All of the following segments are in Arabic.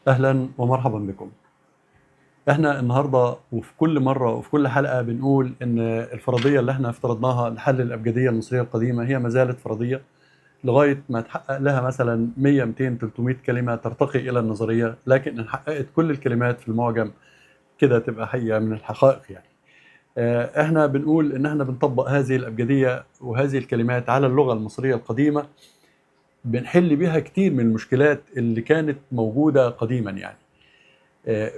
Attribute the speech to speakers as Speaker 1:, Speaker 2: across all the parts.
Speaker 1: أهلا ومرحبا بكم. احنا النهارده وفي كل مرة وفي كل حلقة بنقول إن الفرضية اللي احنا افترضناها لحل الأبجدية المصرية القديمة هي ما زالت فرضية لغاية ما تحقق لها مثلا 100 200 300 كلمة ترتقي إلى النظرية، لكن إن حققت كل الكلمات في المعجم كده تبقى حقيقة من الحقائق يعني. احنا بنقول إن احنا بنطبق هذه الأبجدية وهذه الكلمات على اللغة المصرية القديمة، بنحل بيها كتير من المشكلات اللي كانت موجودة قديما يعني.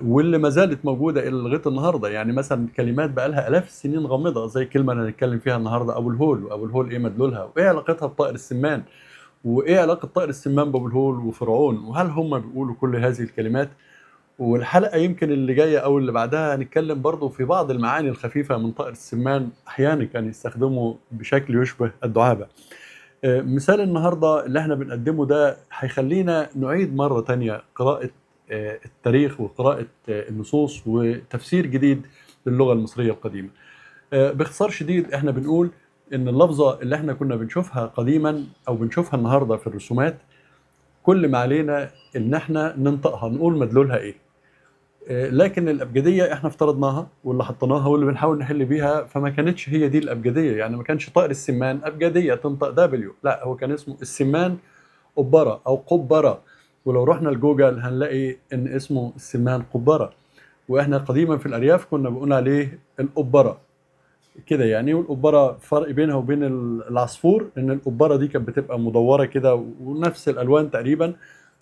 Speaker 1: واللي ما زالت موجوده الى لغايه النهارده، يعني مثلا كلمات بقى لها الاف السنين غامضه زي الكلمه اللي هنتكلم فيها النهارده ابو الهول. وابو الهول ايه مدلولها؟ وايه علاقتها بطائر السمان؟ وايه علاقه طائر السمان بابو الهول وفرعون؟ وهل هم بيقولوا كل هذه الكلمات؟ والحلقه يمكن اللي جايه او اللي بعدها هنتكلم برضو في بعض المعاني الخفيفه من طائر السمان، احيانا كان يستخدموا بشكل يشبه الدعابه. مثال النهارده اللي احنا بنقدمه ده هيخلينا نعيد مرة تانية قراءة التاريخ وقراءة النصوص وتفسير جديد للغة المصرية القديمة. باختصار شديد احنا بنقول ان اللفظة اللي احنا كنا بنشوفها قديما او بنشوفها النهاردة في الرسومات، كل ما علينا ان احنا ننطقها نقول مدلولها ايه. لكن الابجديه احنا افترضناها واللي حطيناها واللي بنحاول نحل بيها، فما كانتش هي دي الابجديه. يعني ما كانش طائر السمان ابجديه تنطق دبليو، لا هو كان اسمه السمان قبره او قبره. ولو رحنا لجوجل هنلاقي ان اسمه السمان قبره. واحنا قديما في الارياف كنا بنقول عليه القبره كده يعني. والقبره فرق بينها وبين العصفور ان القبره دي كانت بتبقى مدوره كده ونفس الالوان تقريبا،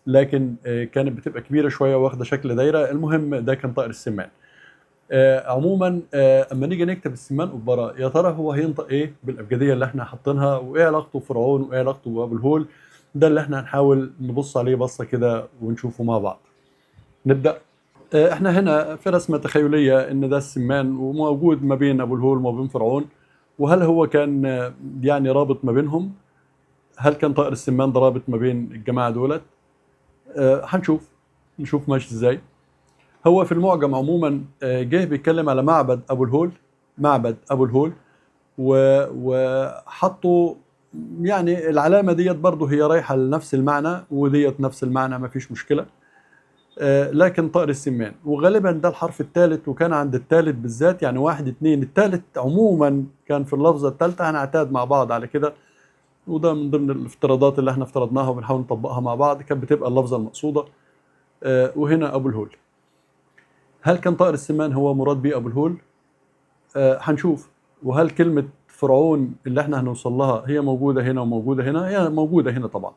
Speaker 1: لكن كانت بتبقى كبيره شويه واخده شكل دايره. المهم ده كان طائر السمان. عموما اما نيجي نكتب السمان قبره، يا ترى هو هينطق ايه بالابجديه اللي احنا حاطينها؟ وايه علاقته بفرعون؟ وايه علاقته بابو الهول؟ ده اللي احنا هنحاول نبص عليه بصه كده ونشوفه مع بعض. نبدا. احنا هنا في رسمه تخيليه ان ده السمان وموجود ما بين ابو الهول وما بين فرعون. وهل هو كان يعني رابط ما بينهم؟ هل كان طائر السمان ده رابط ما بين الجماعه دولت؟ هنشوف، نشوف ماشي ازاي. هو في المعجم عموما جه بيتكلم على معبد ابو الهول. معبد ابو الهول وحطوا يعني العلامه ديت برضه هي رايحه لنفس المعنى وديت نفس المعنى، ما فيش مشكله. لكن طائر السمان وغالبا ده الحرف الثالث، وكان عند الثالث بالذات يعني واحد اتنين. الثالث عموما كان في اللفظه الثالثه، هنعتاد مع بعض على كده. وده من ضمن الافتراضات اللي احنا افترضناها وبنحاول نطبقها مع بعض، كانت بتبقى اللفظه المقصوده. وهنا ابو الهول. هل كان طائر السمان هو مراد بيه ابو الهول؟ هنشوف. وهل كلمة فرعون اللي احنا هنوصل لها هي موجودة هنا وموجودة هنا؟ هي موجودة هنا طبعا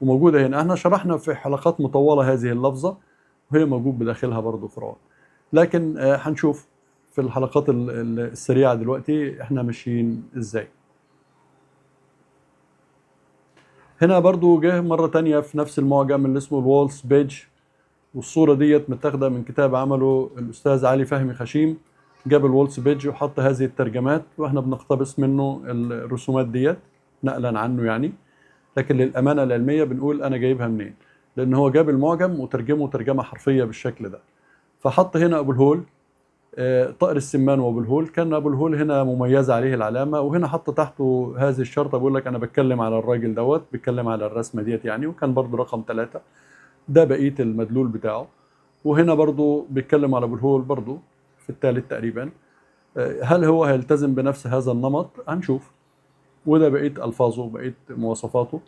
Speaker 1: وموجودة هنا. احنا شرحنا في حلقات مطولة هذه اللفظة وهي موجود بداخلها برضو فرعون. لكن هنشوف في الحلقات السريعة دلوقتي احنا ماشيين ازاي. هنا برضو جه مرة تانية في نفس المعجم اللي اسمه الوولس بيج. والصورة ديت متاخدة من كتاب عمله الأستاذ علي فهمي خشيم. جاب الوولس بيج وحط هذه الترجمات واحنا بنقتبس منه الرسومات ديت نقلا عنه يعني. لكن للأمانة العلمية بنقول أنا جايبها منين، لأن هو جاب المعجم وترجمه ترجمة حرفية بالشكل ده. فحط هنا أبو الهول، طائر السمان وأبو الهول. كان أبو الهول هنا مميزة عليه العلامة، وهنا حط تحته هذه الشرطة بيقول لك أنا بتكلم على الراجل دوت، بتكلم على الرسمة ديت يعني. وكان برضو رقم 3 ده بقية المدلول بتاعه. وهنا برضو بيتكلم على ابو الهول برضو في الثالث تقريبا. هل هو هيلتزم بنفس هذا النمط؟ هنشوف. وده بقية ألفاظه وبقية مواصفاته.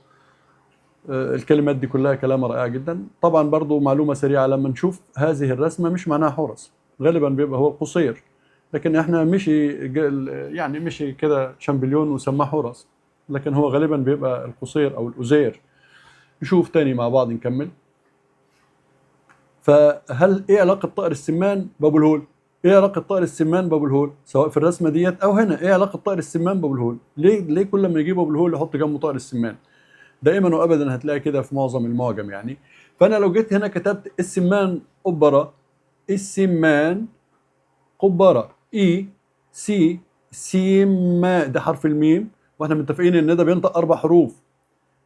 Speaker 1: الكلمات دي كلها كلام رائع جدا. طبعا برضو معلومة سريعة، لما نشوف هذه الرسمة مش معناها حورس، غالبا بيبقى هو قصير. لكن احنا مشي يعني مشي كده شامبليون وسماه حورس، لكن هو غالبا بيبقى القصير أو الأزير. نشوف تاني مع بعض نكمل. فهل ايه علاقه طائر السمان بابو الهول؟ ايه علاقه طائر السمان بابو الهول سواء في الرسمه ديت او هنا؟ ايه علاقه طائر السمان بابو الهول؟ ليه كل ما يجيب ابو الهول يحط جنبه طائر السمان؟ دائما وابدا هتلاقي كده في معظم المعجم يعني. فانا لو جيت هنا كتبت السمان قبره، السمان قبره، اي سي سيما، ده حرف الميم. واحنا متفقين ان ده بينطق 4 حروف: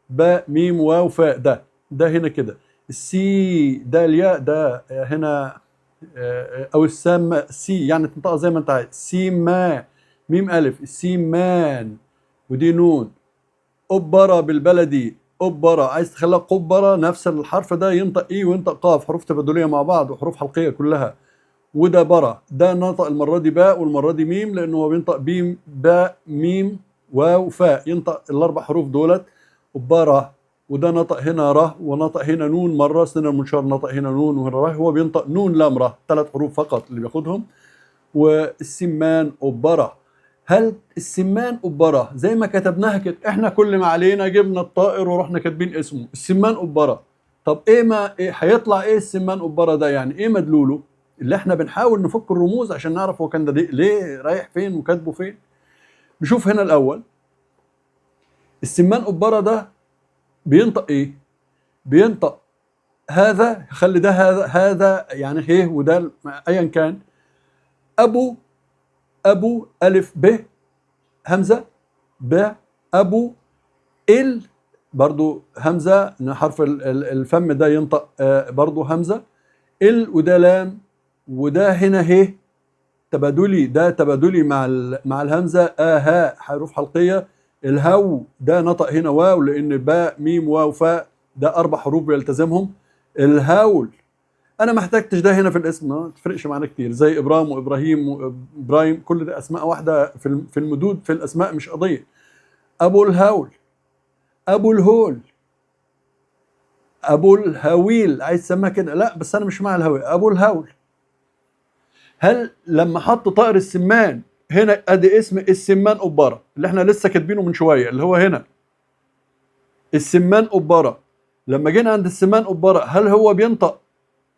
Speaker 1: باء ميم واو فاء. ده هنا كده. السي ده الياء ده هنا او السام سي يعني تنطقها زي ما انت عايز. سيما ميم الف السيمان ودي نون. أبرة بالبلدي أبرة، عايز تخليها قبرة، نفس الحرف ده ينطق إي وينطق قاف، حروف تبادلية مع بعض وحروف حلقية كلها. وده برة، ده نطق المرة دي باء والمرة دي ميم، لأنه هو بينطق بيم باء ميم واو فاء، ينطق الأربع حروف دولت برة. وده نطق هنا ره، ونطق هنا نون مرة، سنن المنشار نطق هنا نون وهنا ره، هو بينطق نون لام ره، 3 حروف فقط اللي بياخدهم. والسمان أبرة. هل السمان أبرة زي ما كتبناها كده، احنا كل ما علينا جبنا الطائر ورحنا كاتبين اسمه السمان أبرة. طب إيه هيطلع ايه السمان أبرة ده؟ يعني ايه مدلوله؟ اللي احنا بنحاول نفك الرموز عشان نعرف هو كان ده ليه رايح فين وكاتبه فين. نشوف هنا الأول، السمان أبرة ده بينطق ايه؟ بينطق هذا، خلي ده هذا يعني هيه وده ايا كان. أبو ألف ب همزة ب، أبو ال برضو همزة، حرف الفم ده ينطق برضو همزة، ال وده لام، وده هنا ه تبادلي، ده تبادلي مع الهمزة، ها حروف حلقية. الهو ده نطق هنا واو، لأن باء ميم واو فاء ده 4 حروف بيلتزمهم. الهول انا ما احتجتش ده هنا في الاسم، ما تفرقش معانا كتير، زي ابرام وابراهيم وابراهيم، كل ده اسماء واحده في المدود، في الاسماء مش قضيه. ابو الهول، ابو الهول، ابو الهويل، عايز تسميها كده؟ لا بس انا مش مع الهوي، ابو الهول. هل لما حط طائر السمان هنا ادي اسم السمان أبرة اللي احنا لسه كاتبينه من شويه، اللي هو هنا السمان أبرة، لما جينا عند السمان أبرة هل هو بينطق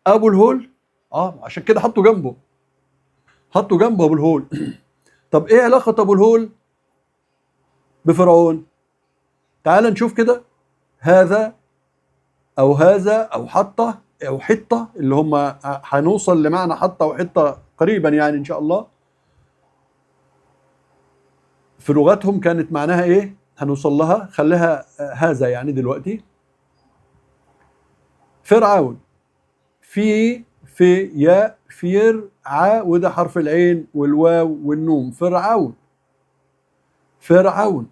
Speaker 1: ابو الهول؟ عشان كده حطوا جنبه ابو الهول. طب ايه علاقة ابو الهول بفرعون؟ تعال نشوف كده. هذا او هذا او حطة او حطة، اللي هم هنوصل لمعنى حطة وحطة قريبا يعني ان شاء الله. في لغتهم كانت معناها ايه؟ هنوصل لها، خليها هذا يعني دلوقتي. فرعون، في يا فير ع، وده حرف العين والواو والنون، فرعون.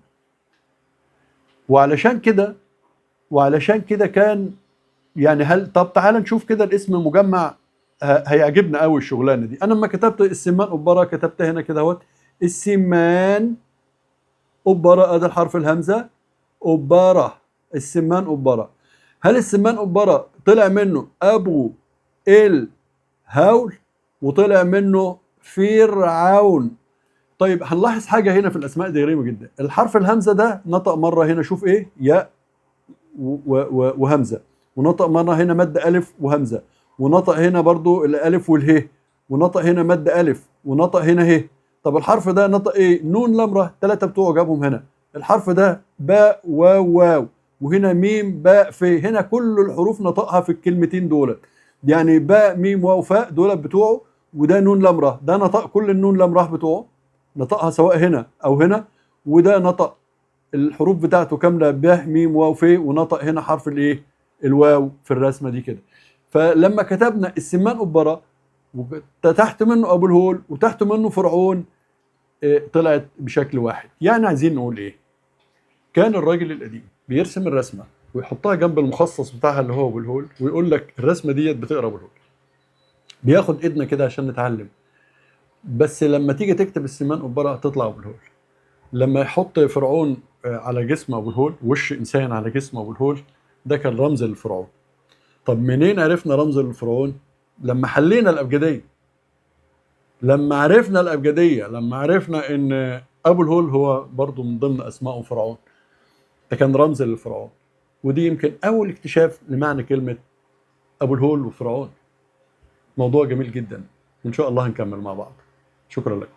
Speaker 1: وعلشان كده كان يعني، طب تعال نشوف كده الاسم المجمع، هيعجبنا قوي الشغلانه دي. انا لما كتبت السمان أبرة كتبت هنا كده اهوت، السمان أبرة، ادي الحرف الهمزه، أبرة، السمان أبرة. هل السمان أبرة طلع منه ابو الهول وطلع منه فرعون؟ طيب هنلاحظ حاجه هنا في الاسماء دي غريبه جدا، الحرف الهمزه ده نطق مره هنا، شوف ايه، ياء وهمزه، ونطق مره هنا مد الف وهمزه، ونطق هنا برضو الالف والهي، ونطق هنا مد الف، ونطق هنا ه. طب الحرف ده نطق ايه؟ نون لمره، 3 بتوعه جابهم هنا. الحرف ده باء واو، وهنا ميم باء في، هنا كل الحروف نطقها في الكلمتين دولت، يعني باء ميم واو فاء دولت بتوعه، وده نون لمره، ده نطق كل النون لمره بتوعه، نطقها سواء هنا او هنا. وده نطق الحروف بتاعته كامله ب م واو ف، ونطق هنا حرف الايه؟ الواو في الرسمه دي كده. فلما كتبنا السمان أبرة وتحت منه ابو الهول وتحت منه فرعون، طلعت بشكل واحد. يعني عايزين نقول ايه؟ كان الراجل القديم بيرسم الرسمه ويحطها جنب المخصص بتاعها اللي هو ابو الهول، ويقول لك الرسمه ديت بتقرا ابو الهول، بياخد ايدنا كده عشان نتعلم. بس لما تيجي تكتب السمان أبرة هتطلع ابو الهول. لما يحط فرعون على جسم ابو الهول، وش انسان على جسم ابو الهول، ده كان رمز للفرعون. طب منين عرفنا رمز للفرعون؟ لما حلينا الابجديه، لما عرفنا ان ابو الهول هو برضو من ضمن اسمائه فرعون، ده كان رمز للفرعون. ودي يمكن اول اكتشاف لمعنى كلمه ابو الهول وفرعون. موضوع جميل جدا، وان شاء الله هنكمل مع بعض. شكرا لك.